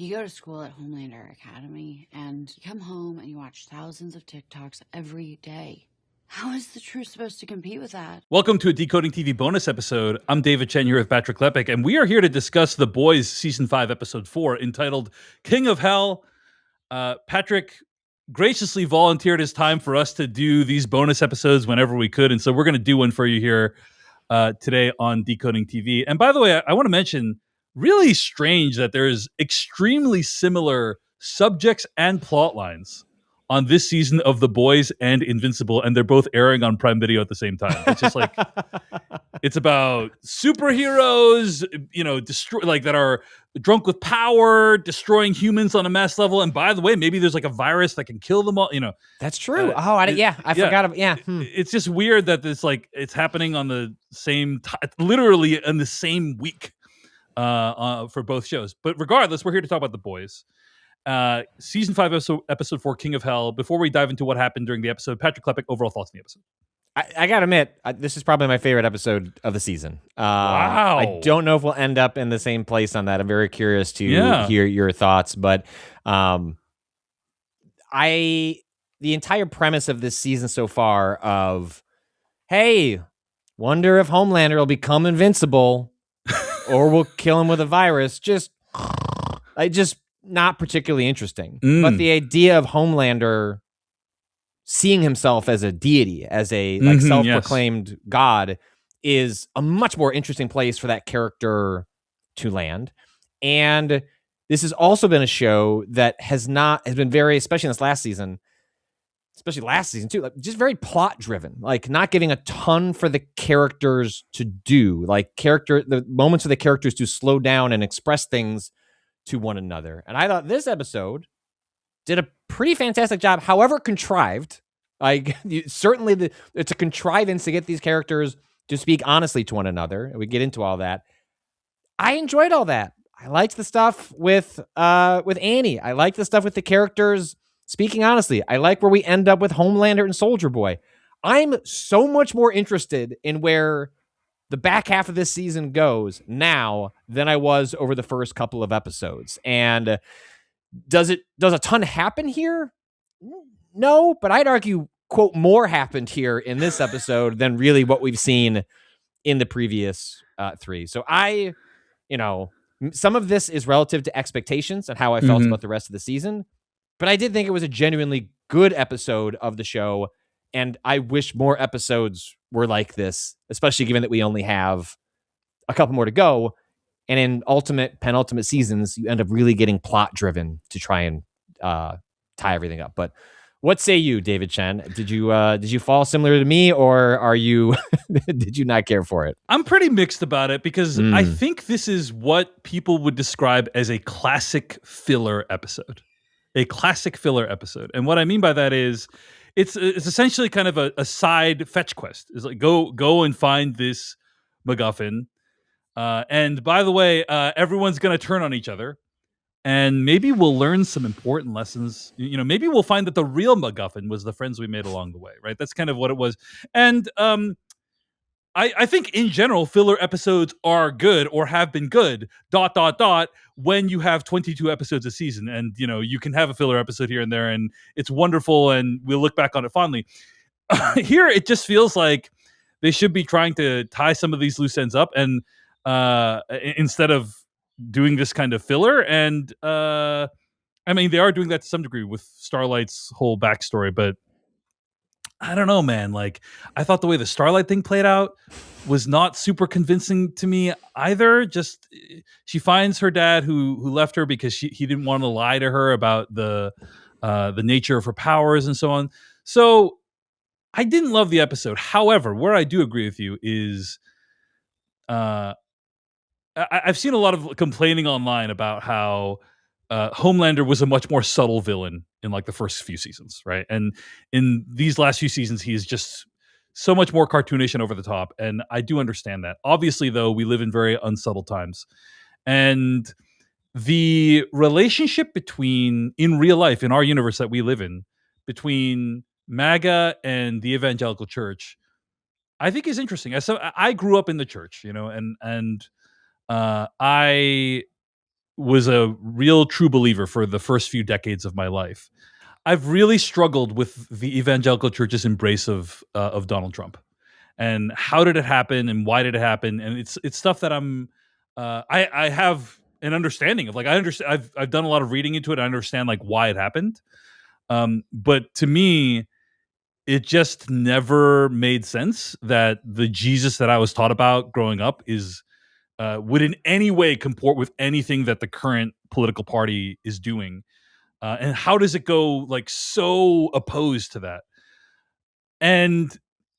You go to school at Homelander Academy, and you come home and you watch thousands of TikToks every day. How is the truth supposed to compete with that? Welcome to a Decoding TV bonus episode. I'm David Chen here with Patrick Klepek, and we are here to discuss The Boys Season 5, Episode 4, entitled King of Hell. Patrick graciously volunteered his time for us to do these bonus episodes whenever we could, and so we're going to do one for you here today on Decoding TV. And by the way, I want to mention, really strange that there's extremely similar subjects and plot lines on this season of The Boys and Invincible, and they're both airing on Prime Video at the same time. It's just like, it's about superheroes, that are drunk with power, destroying humans on a mass level. And by the way, maybe there's like a virus that can kill them all. That's true. I forgot. It's just weird that it's happening on the same, literally in the same week for both shows. But regardless, we're here to talk about The Boys. Season 5, episode 4, King of Hell. Before we dive into what happened during the episode, Patrick Klepek, overall thoughts on the episode. I gotta admit, this is probably my favorite episode of the season. Wow. I don't know if we'll end up in the same place on that. I'm very curious to hear your thoughts, but the entire premise of this season so far of, hey, wonder if Homelander will become invincible or we'll kill him with a virus, just not particularly interesting. But the idea of Homelander seeing himself as a deity, as a self-proclaimed god, is a much more interesting place for that character to land. And this has also been a show that has been very, especially in this last season too, just very plot driven, like not giving a ton for the characters to do, the moments for the characters to slow down and express things to one another. And I thought this episode did a pretty fantastic job, however contrived. Certainly it's a contrivance to get these characters to speak honestly to one another, and we get into all that. I enjoyed all that. I liked the stuff with Annie. I liked the stuff with the characters speaking honestly. I like where we end up with Homelander and Soldier Boy. I'm so much more interested in where the back half of this season goes now than I was over the first couple of episodes. And does a ton happen here? No, but I'd argue, quote, more happened here in this episode than really what we've seen in the previous 3. So some of this is relative to expectations and how I felt about the rest of the season, but I did think it was a genuinely good episode of the show. And I wish more episodes were like this, especially given that we only have a couple more to go. And in penultimate seasons, you end up really getting plot driven to try and tie everything up. But what say you, David Chen? Did you fall similar to me, or are you did you not care for it? I'm pretty mixed about it because I think this is what people would describe as a classic filler episode. A classic filler episode. And what I mean by that is it's essentially kind of a side fetch quest. It's like go and find this MacGuffin. And by the way, everyone's going to turn on each other. And maybe we'll learn some important lessons. Maybe we'll find that the real MacGuffin was the friends we made along the way, right? That's kind of what it was. And I think in general, filler episodes are good or have been good, ... when you have 22 episodes a season. And, you can have a filler episode here and there, and it's wonderful, and we'll look back on it fondly. Here, it just feels like they should be trying to tie some of these loose ends up, and instead of doing this kind of filler. And they are doing that to some degree with Starlight's whole backstory, but I don't know, man. I thought the way the Starlight thing played out was not super convincing to me either. Just she finds her dad who left her because he didn't want to lie to her about the nature of her powers and so on. So I didn't love the episode. However, where I do agree with you is I've seen a lot of complaining online about how Homelander was a much more subtle villain in the first few seasons, right? And in these last few seasons, he is just so much more cartoonish and over the top. And I do understand that. Obviously, though, we live in very unsubtle times. And the relationship in real life, in our universe that we live in, between MAGA and the evangelical church, I think is interesting. I grew up in the church, and I was a real true believer for the first few decades of my life, I've really struggled with the evangelical church's embrace of Donald Trump, and how did it happen, and why did it happen, and it's stuff that I have an understanding of. Like, I understand. I've done a lot of reading into it. I understand like why it happened, but to me, it just never made sense that the Jesus that I was taught about growing up would in any way comport with anything that the current political party is doing. And how does it go like so opposed to that? And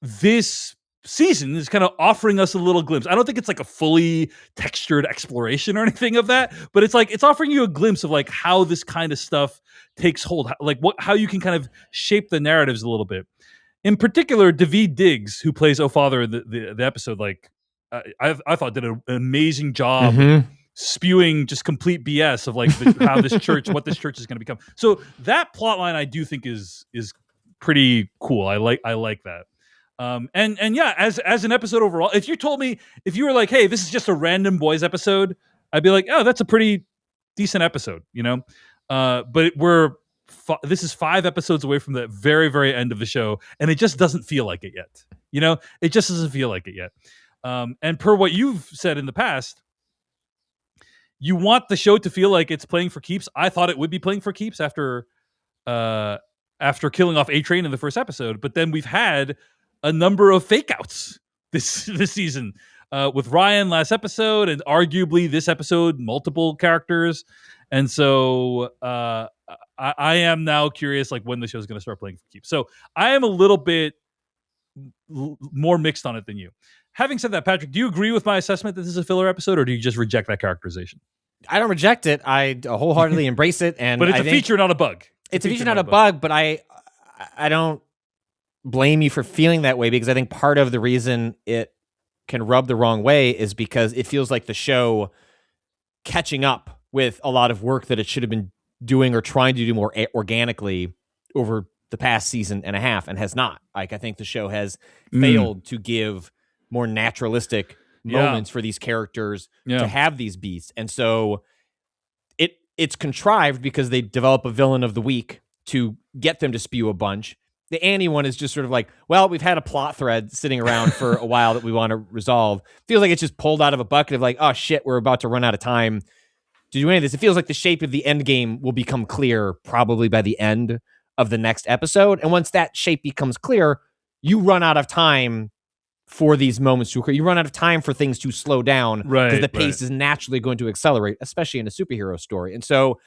this season is kind of offering us a little glimpse. I don't think it's like a fully textured exploration or anything of that, but it's like it's offering you a glimpse of like how this kind of stuff takes hold, like how you can kind of shape the narratives a little bit. In particular, Daveed Diggs, who plays Oh Father, the episode, like I thought did an amazing job spewing just complete BS of like how this church, what this church is going to become. So that plot line I do think is pretty cool. I like that. And yeah, as an episode overall, if you were like, hey, this is just a random boys episode, I'd be like, oh, that's a pretty decent episode, you know? But this is 5 episodes away from the very, very end of the show, and it just doesn't feel like it yet. You know, it just doesn't feel like it yet. And per what you've said in the past, you want the show to feel like it's playing for keeps. I thought it would be playing for keeps after killing off A-Train in the first episode, but then we've had a number of fake outs this season with Ryan last episode, and arguably this episode multiple characters. And so I am now curious like when the show's going to start playing for keeps. So I am a little bit more mixed on it than you. Having said that, Patrick, do you agree with my assessment that this is a filler episode, or do you just reject that characterization? I don't reject it. I wholeheartedly embrace it. And but it's a feature, not a bug. It's a feature, not a bug. But I don't blame you for feeling that way, because I think part of the reason it can rub the wrong way is because it feels like the show catching up with a lot of work that it should have been doing or trying to do more organically over the past season and a half, and has not. Like, I think the show has failed to give more naturalistic moments for these characters to have these beats. And so it's contrived because they develop a villain of the week to get them to spew a bunch. The Annie one is just sort of like, well, we've had a plot thread sitting around for a while that we want to resolve. Feels like it's just pulled out of a bucket of like, oh shit, we're about to run out of time to do any of this. It feels like the shape of the end game will become clear probably by the end of the next episode. And once that shape becomes clear, you run out of time for these moments to occur. You run out of time for things to slow down, because the pace is naturally going to accelerate, especially in a superhero story. And so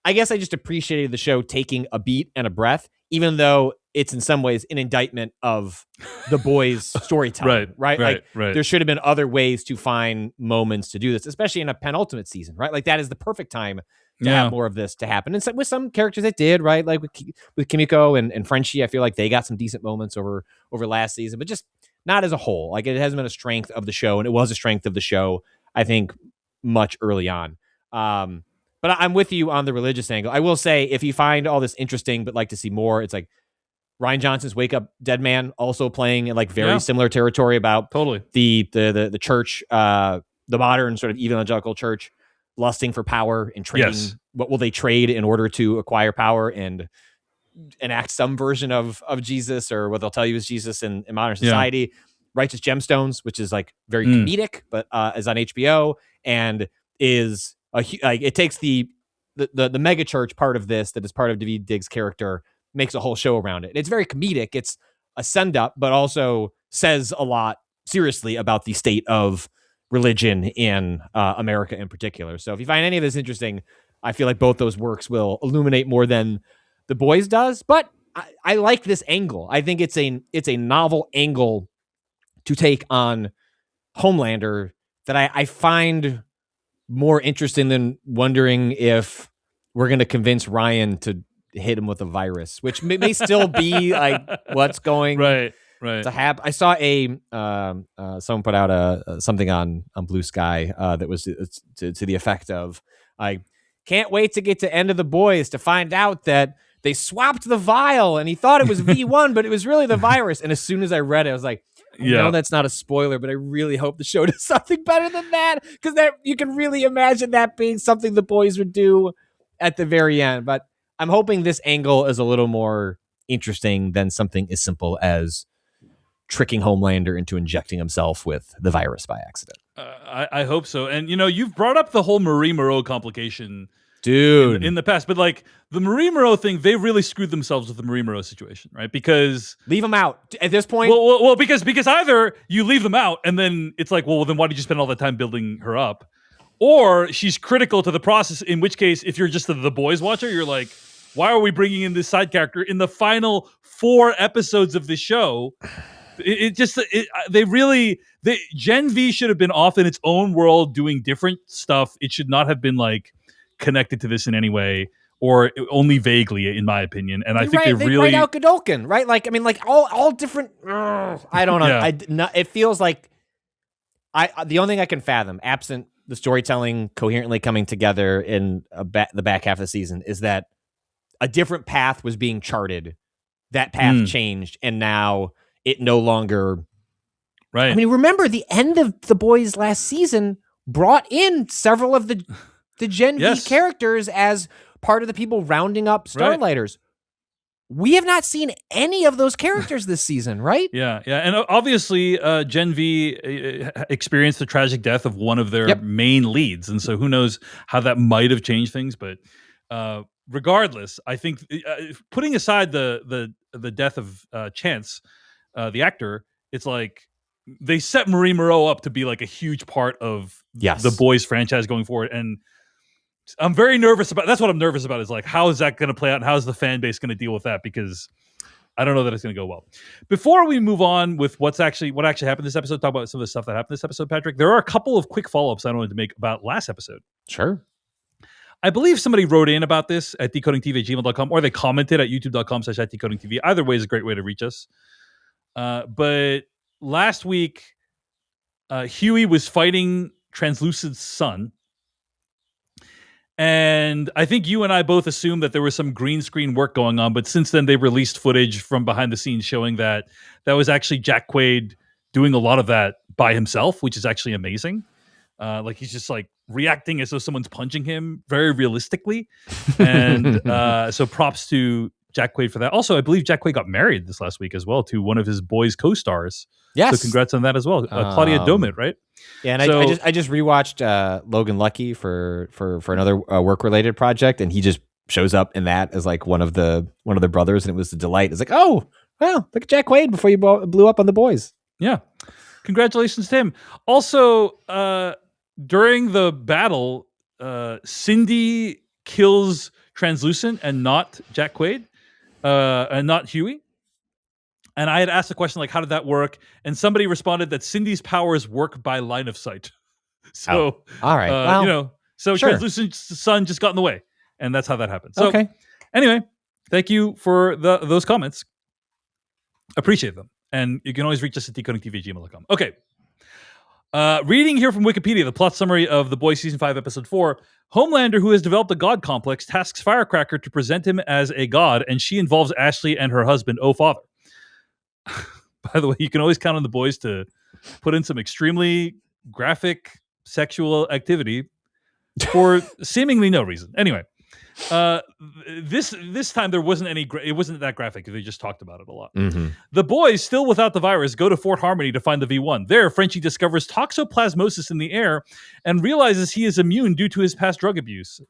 I guess I just appreciated the show taking a beat and a breath, even though it's in some ways an indictment of the boys' storytelling, right? There should have been other ways to find moments to do this, especially in a penultimate season, right? Like, that is the perfect time to have more of this to happen. And so with some characters it did, right? Like with Kimiko and Frenchie, I feel like they got some decent moments over last season, but just not as a whole. Like, it hasn't been a strength of the show, and it was a strength of the show, I think, much early on. But I'm with you on the religious angle. I will say, if you find all this interesting but like to see more, it's like Rian Johnson's Wake Up Dead Man also playing in like very similar territory about the church, the modern sort of evangelical church lusting for power and trading. What will they trade in order to acquire power and enact some version of Jesus, or what they'll tell you is Jesus in modern society. Righteous Gemstones, which is like very comedic, but is on HBO and is like, it takes the mega church part of this that is part of Daveed Diggs' character, makes a whole show around it. It's very comedic. It's a send up, but also says a lot seriously about the state of religion in America in particular. So if you find any of this interesting, I feel like both those works will illuminate more than The Boys does. But I like this angle. I think it's a novel angle to take on Homelander that I find more interesting than wondering if we're going to convince Ryan to hit him with a virus, which may still be like what's going to happen. I saw someone put out something on Blue Sky that was to the effect of, I can't wait to get to End of the Boys to find out that they swapped the vial and he thought it was V1, but it was really the virus. And as soon as I read it, I was like, I know that's not a spoiler, but I really hope the show does something better than that, because that you can really imagine that being something the boys would do at the very end. But I'm hoping this angle is a little more interesting than something as simple as tricking Homelander into injecting himself with the virus by accident. I hope so. And, you've brought up the whole Marie Moreau complication, dude, in the past, but like the Marie Moreau thing, they really screwed themselves with the Marie Moreau situation, right? Because leave them out at this point. Well, because either you leave them out and then it's like, well, then why did you spend all that time building her up? Or she's critical to the process, in which case, if you're just the boys watcher, you're like, why are we bringing in this side character in the final 4 episodes of the show? Gen V should have been off in its own world doing different stuff. It should not have been like connected to this in any way, or only vaguely, in my opinion. And I think they really write out Godolkin, right? Like, I mean, like all different. I don't know. Yeah. It feels like the only thing I can fathom, absent the storytelling coherently coming together in the back half of the season, is that a different path was being charted. That path changed, and now it no longer. Right. I mean, remember the end of The Boys last season brought in several of the Gen V characters as part of the people rounding up Starlighters. Right. We have not seen any of those characters this season, right? Yeah. And obviously, Gen V experienced the tragic death of one of their main leads, and so who knows how that might have changed things. But regardless, I think putting aside the death of Chance, the actor, it's like they set Marie Moreau up to be like a huge part of the Boys franchise going forward, and I'm very nervous about. That's what I'm nervous about. Is like, how is that going to play out, and how is the fan base going to deal with that? Because I don't know that it's going to go well. Before we move on with what actually happened this episode, talk about some of the stuff that happened this episode, Patrick. There are a couple of quick follow-ups I wanted to make about last episode. Sure. I believe somebody wrote in about this at decodingtv@gmail.com, or they commented at youtube.com/decodingtv. Either way is a great way to reach us. But last week, Huey was fighting Translucid's son. And I think you and I both assumed that there was some green screen work going on, but since then they released footage from behind the scenes showing that was actually Jack Quaid doing a lot of that by himself, which is actually amazing. Like he's just like reacting as though someone's punching him very realistically. And so props to Jack Quaid for that. Also, I believe Jack Quaid got married this last week as well to one of his Boys co-stars. Yes. So congrats on that as well. Claudia Domit, right? Yeah, and I just rewatched Logan Lucky for another work-related project, and he just shows up in that as like one of their brothers, and it was a delight. It's like, oh, well, look at Jack Quaid before you blew up on The Boys. Yeah. Congratulations to him. Also, during the battle, Cindy kills Translucent and not Jack Quaid, and not Huey. And I had asked the question, like, how did that work? And somebody responded that Cindy's powers work by line of sight. So, all right. Well, so sure. Translucent's son just got in the way. And that's how that happened. So, anyway, thank you for those comments. Appreciate them. And you can always reach us at decodingtv@gmail.com. Okay. Reading here from Wikipedia, the plot summary of The Boys Season 5, Episode 4. Homelander, who has developed a god complex, tasks Firecracker to present him as a god, and she involves Ashley and her husband, Oh Father. By the way, you can always count on the boys to put in some extremely graphic sexual activity for seemingly no reason. Anyway, this time there wasn't any. It wasn't that graphic. They just talked about it a lot. Mm-hmm. The boys, still without the virus, go to Fort Harmony to find the V1. There, Frenchie discovers toxoplasmosis in the air and realizes he is immune due to his past drug abuse.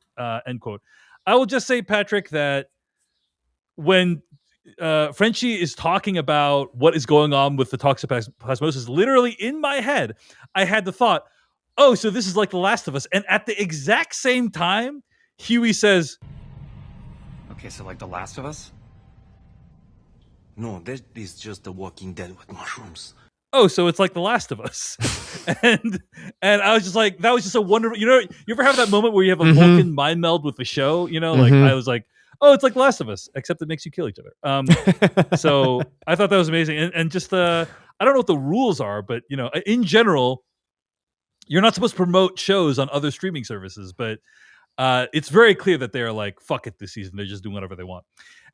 End quote. I will just say, Patrick, that when Frenchie is talking about what is going on with the toxoplasmosis, literally in my head, I had the thought, oh, so this is like The Last of Us. And at the exact same time, Huey says, okay, so like The Last of Us? No, that is just The Walking Dead with mushrooms. Oh, so it's like The Last of Us. and I was just like, that was just a wonderful, you ever have that moment where you have a Vulcan mind meld with the show? Like I was like, oh, it's like The Last of Us, except it makes you kill each other. So I thought that was amazing. And just, I don't know what the rules are, but, in general, you're not supposed to promote shows on other streaming services. But It's very clear that they're like, fuck it this season. They're just doing whatever they want.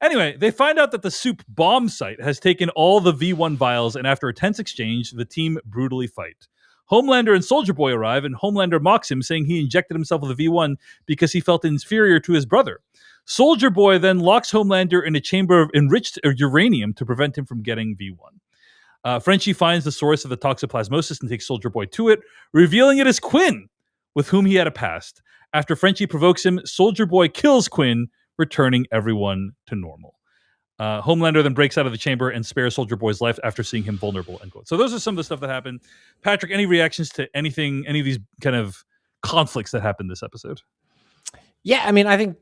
Anyway, they find out that the soup bomb site has taken all the V1 vials, and after a tense exchange, the team brutally fight. Homelander and Soldier Boy arrive, and Homelander mocks him, saying he injected himself with a V1 because he felt inferior to his brother. Soldier Boy then locks Homelander in a chamber of enriched uranium to prevent him from getting V1. Frenchie finds the source of the toxoplasmosis and takes Soldier Boy to it, revealing it as Quinn, with whom he had a past. After Frenchie provokes him, Soldier Boy kills Quinn, returning everyone to normal. Homelander then breaks out of the chamber and spares Soldier Boy's life after seeing him vulnerable. End quote. So those are some of the stuff that happened. Patrick, any reactions to anything, any of these kind of conflicts that happened this episode? Yeah, I mean, I think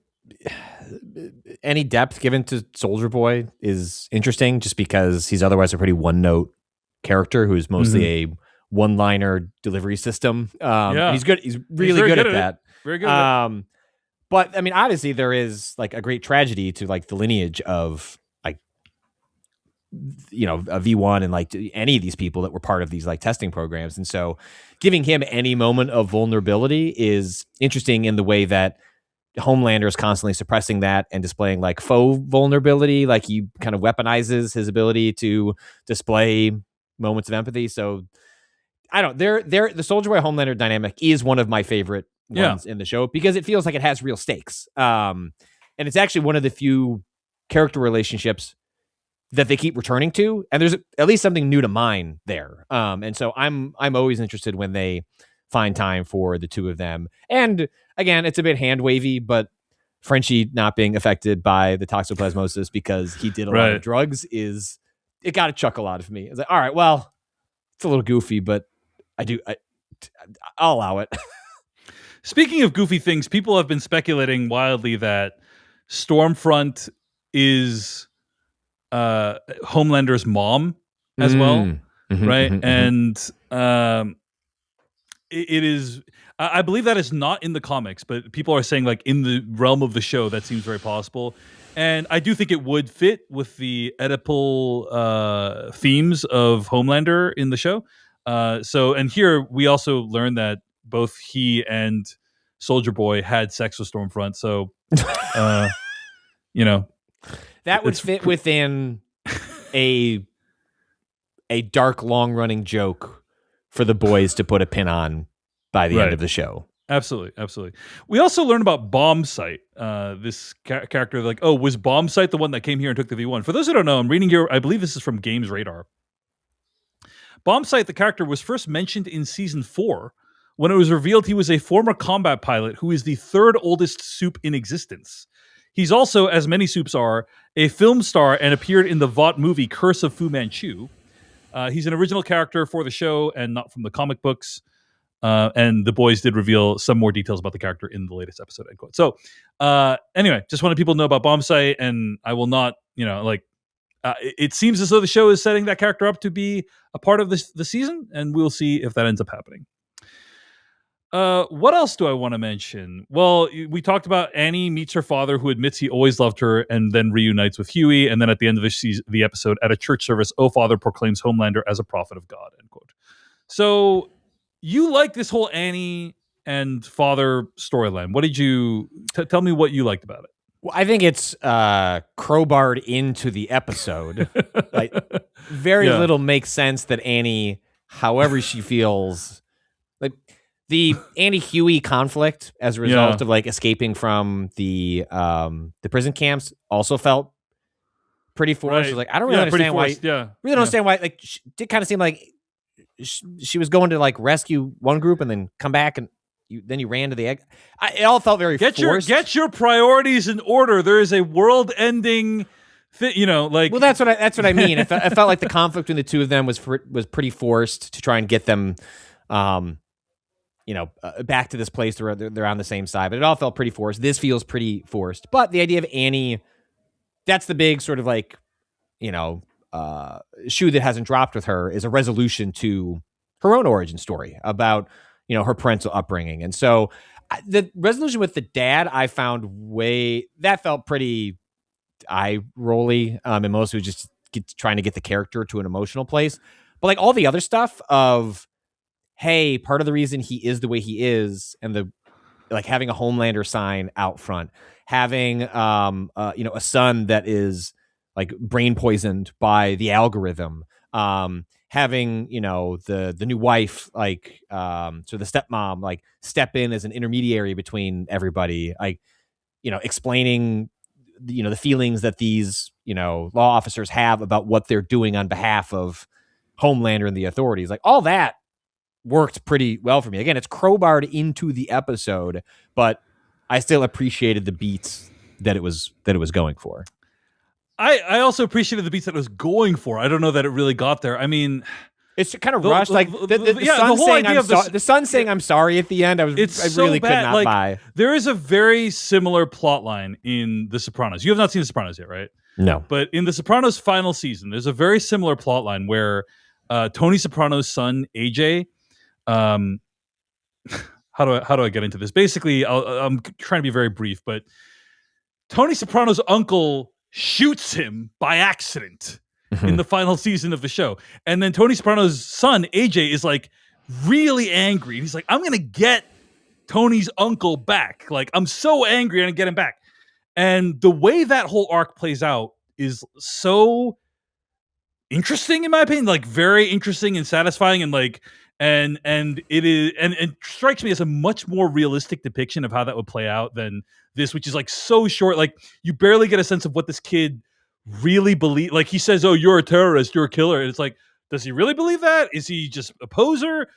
any depth given to Soldier Boy is interesting just because he's otherwise a pretty one-note character who's mostly a one-liner delivery system. And he's good. He's really good at that. Very good. But I mean, obviously there is like a great tragedy to like the lineage of like, you know, a V1 and like any of these people that were part of these like testing programs. And so giving him any moment of vulnerability is interesting in the way that Homelander is constantly suppressing that and displaying like faux vulnerability. Like he kind of weaponizes his ability to display moments of empathy. So I don't, the Soldier Boy Homelander dynamic is one of my favorite ones in the show because it feels like it has real stakes. And it's actually one of the few character relationships that they keep returning to. And there's at least something new to mine there. And so I'm always interested when they find time for the two of them. And again, it's a bit hand wavy, but Frenchie not being affected by the toxoplasmosis because he did a lot of drugs it got a chuckle out of me. It's like, all right, well, it's a little goofy, but I'll allow it. Speaking of goofy things, people have been speculating wildly that Stormfront is Homelander's mom as well, right? And it is. I believe that is not in the comics, but people are saying like in the realm of the show that seems very possible. And I do think it would fit with the Oedipal themes of Homelander in the show. And here we also learned that both he and Soldier Boy had sex with Stormfront. So, you know, that would fit within a dark, long running joke for the boys to put a pin on by the end of the show. Absolutely. Absolutely. We also learned about Bombsight. This character, like, oh, was Bombsight the one that came here and took the V1? For those who don't know, I'm reading here. I believe this is from Games Radar. Bombsight, the character, was first mentioned in season 4 when it was revealed he was a former combat pilot who is the third oldest soup in existence. He's also, as many soups are, a film star and appeared in the Vought movie Curse of Fu Manchu. He's an original character for the show and not from the comic books. And the boys did reveal some more details about the character in the latest episode. End quote. So anyway, just wanted people to know about Bombsight, and I will not, it seems as though the show is setting that character up to be a part of the season, and we'll see if that ends up happening. What else do I want to mention? Well, we talked about Annie meets her father, who admits he always loved her, and then reunites with Huey. And then at the end of the episode, at a church service, "Oh, Father" proclaims Homelander as a prophet of God. End quote. So you like this whole Annie and father storyline. What did you tell me? What you liked about it? Well, I think it's crowbarred into the episode. Like very little makes sense that Annie, however she feels, like the Annie Huey conflict as a result of like escaping from the prison camps also felt pretty forced. Like I don't really understand why. Really don't understand why. Like it did kind of seem like she was going to like rescue one group and then come back and then you ran to the egg. It all felt very forced. Get your priorities in order. There is a world-ending like. Well, that's what I mean. It felt like the conflict between the two of them was pretty forced to try and get them, back to this place where they're on the same side. But it all felt pretty forced. This feels pretty forced. But the idea of Annie, that's the big sort of like, shoe that hasn't dropped with her, is a resolution to her own origin story about, her parental upbringing. And so the resolution with the dad, I found that felt pretty eye rolly. And mostly just trying to get the character to an emotional place. But like all the other stuff of, hey, part of the reason he is the way he is and the like having a Homelander sign out front, having a son that is like brain poisoned by the algorithm, having the new wife, like so the stepmom, like step in as an intermediary between everybody, like explaining the feelings that these law officers have about what they're doing on behalf of Homelander and the authorities. Like all that worked pretty well for me. Again, it's crowbarred into the episode, but I still appreciated the beats that it was going for. I also appreciated the beats that it was going for. I don't know that it really got there. I mean, it's kind of rushed. Like the son saying I'm sorry at the end. I really could not buy. There is a very similar plot line in The Sopranos. You have not seen The Sopranos yet, right? No. But in The Sopranos' final season, there's a very similar plot line where Tony Soprano's son AJ. How do I get into this? Basically, I'm trying to be very brief, but Tony Soprano's uncle shoots him by accident in the final season of the show. And then Tony Soprano's son, AJ, is like really angry. And he's like, I'm going to get Tony's uncle back. Like, I'm so angry, I'm going to get him back. And the way that whole arc plays out is so interesting, in my opinion, like very interesting and satisfying. And like, and it is, and it strikes me as a much more realistic depiction of how that would play out than this, which is like so short. Like you barely get a sense of what this kid really believe. Like he says, "Oh, you're a terrorist, you're a killer," and it's like, does he really believe that? Is he just a poser?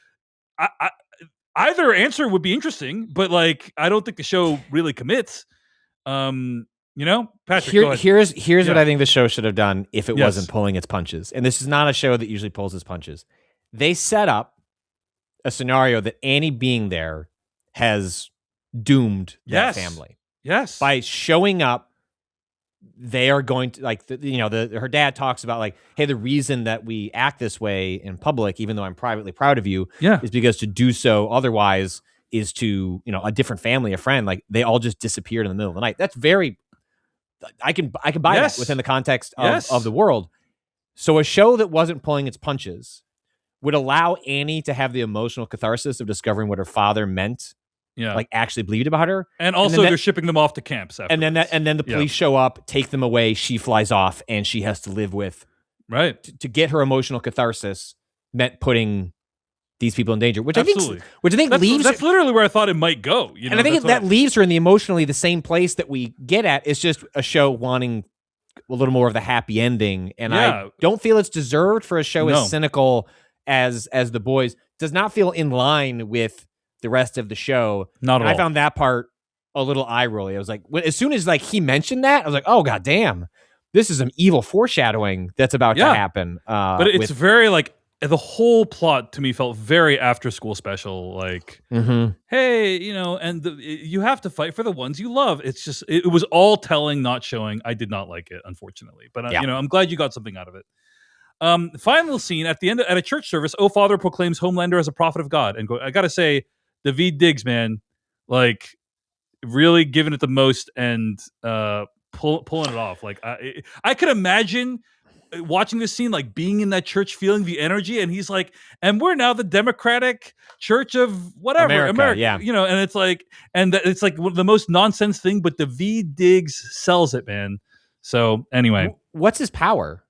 Either answer would be interesting, but like I don't think the show really commits. Patrick, go ahead. Here's what I think the show should have done if it wasn't pulling its punches. And this is not a show that usually pulls its punches. They set up a scenario that Annie being there has doomed that family. Yes. By showing up, they are going to her dad talks about like, hey, the reason that we act this way in public, even though I'm privately proud of you, is because to do so otherwise is to, a different family, a friend, like they all just disappeared in the middle of the night. That's very, I can buy that within the context of the world. So a show that wasn't pulling its punches would allow Annie to have the emotional catharsis of discovering what her father meant. Yeah, like actually believed about her, and also they're shipping them off to camps. And then the police show up, take them away. She flies off, and she has to live with to get her emotional catharsis. Meant putting these people in danger, which I think leaves. That's literally where I thought it might go. And I think that leaves her in the emotionally the same place that we get at. It's just a show wanting a little more of the happy ending, and I don't feel it's deserved for a show as cynical as The Boys. Does not feel in line with the rest of the show. Not at all. I found that part a little eye rolly. I was like, as soon as like he mentioned that, I was like, oh god damn, this is some evil foreshadowing that's about to happen. But it's very like the whole plot to me felt very after school special. Like, hey, and you have to fight for the ones you love. It's just it was all telling, not showing. I did not like it, unfortunately. But I'm glad you got something out of it. Final scene at the end at a church service. Oh, Father proclaims Homelander as a prophet of God. And I gotta say, Daveed Diggs, man, like really giving it the most and pulling it off. Like I could imagine watching this scene, like being in that church, feeling the energy, and he's like, and we're now the Democratic Church of whatever, America. Yeah. And it's like, and it's like the most nonsense thing, but Daveed Diggs sells it, man. So anyway, what's his power?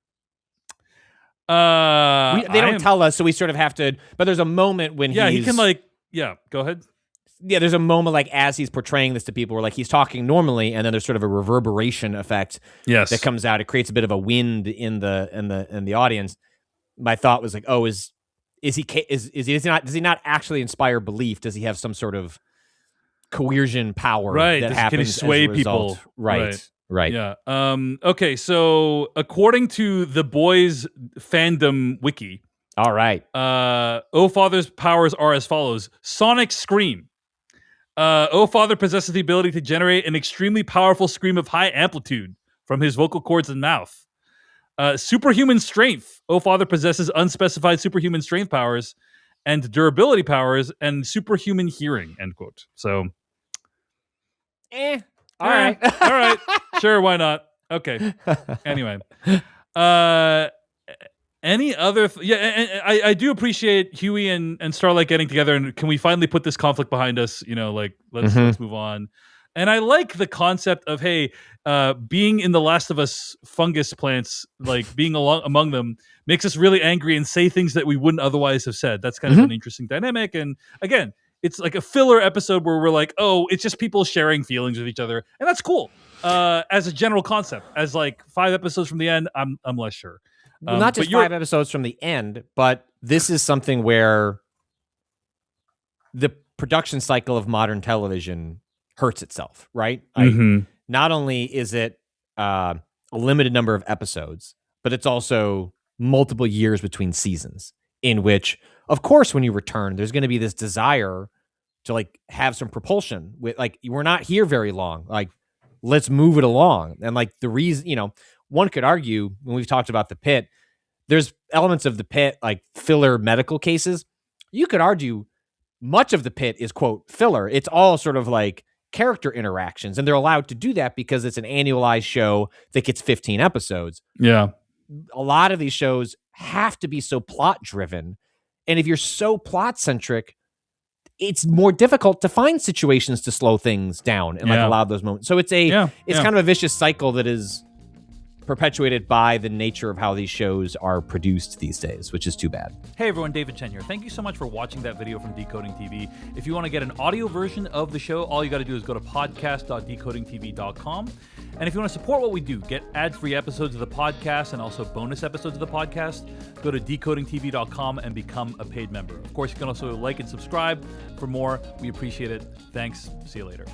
They don't tell us, so we sort of have to. But there's a moment when he can like. Yeah, go ahead. Yeah, there's a moment like as he's portraying this to people where like he's talking normally, and then there's sort of a reverberation effect that comes out. It creates a bit of a wind in the audience. My thought was like, oh, does he not actually inspire belief? Does he have some sort of coercion power that happens? Can he sway people? Right. Yeah. Okay. So according to the Boys fandom wiki. All right. O Father's powers are as follows: Sonic Scream. O Father possesses the ability to generate an extremely powerful scream of high amplitude from his vocal cords and mouth. Superhuman strength. O Father possesses unspecified superhuman strength powers and durability powers and superhuman hearing. End quote. So, all right. All right. Sure, why not? Okay. Anyway. Any other? And I do appreciate Huey and Starlight getting together, and can we finally put this conflict behind us? Like let's move on. And I like the concept of being in the Last of Us fungus plants, like being among them, makes us really angry and say things that we wouldn't otherwise have said. That's kind of an interesting dynamic. And again, it's like a filler episode where we're like, oh, it's just people sharing feelings with each other, and that's cool. As a general concept, as like 5 episodes from the end, I'm less sure. Well, not just 5 episodes from the end, but this is something where the production cycle of modern television hurts itself, right? Not only is it a limited number of episodes, but it's also multiple years between seasons, in which, of course, when you return, there's going to be this desire to like have some propulsion with like, we're not here very long. Like, let's move it along. And like the reason, one could argue when we've talked about the Pit, there's elements of the Pit, like filler medical cases. You could argue much of the Pit is, quote, filler. It's all sort of like character interactions, and they're allowed to do that because it's an annualized show that gets 15 episodes. Yeah. A lot of these shows have to be so plot driven. And if you're so plot centric, it's more difficult to find situations to slow things down and like allow those moments. So it's kind of a vicious cycle that is perpetuated by the nature of how these shows are produced these days, which is too bad. Hey everyone, David Chen here. Thank you so much for watching that video from Decoding TV. If you want to get an audio version of the show, all you got to do is go to podcast.decodingtv.com. And if you want to support what we do, get ad-free episodes of the podcast and also bonus episodes of the podcast, go to decodingtv.com and become a paid member. Of course, you can also like and subscribe for more. We appreciate it. Thanks. See you later.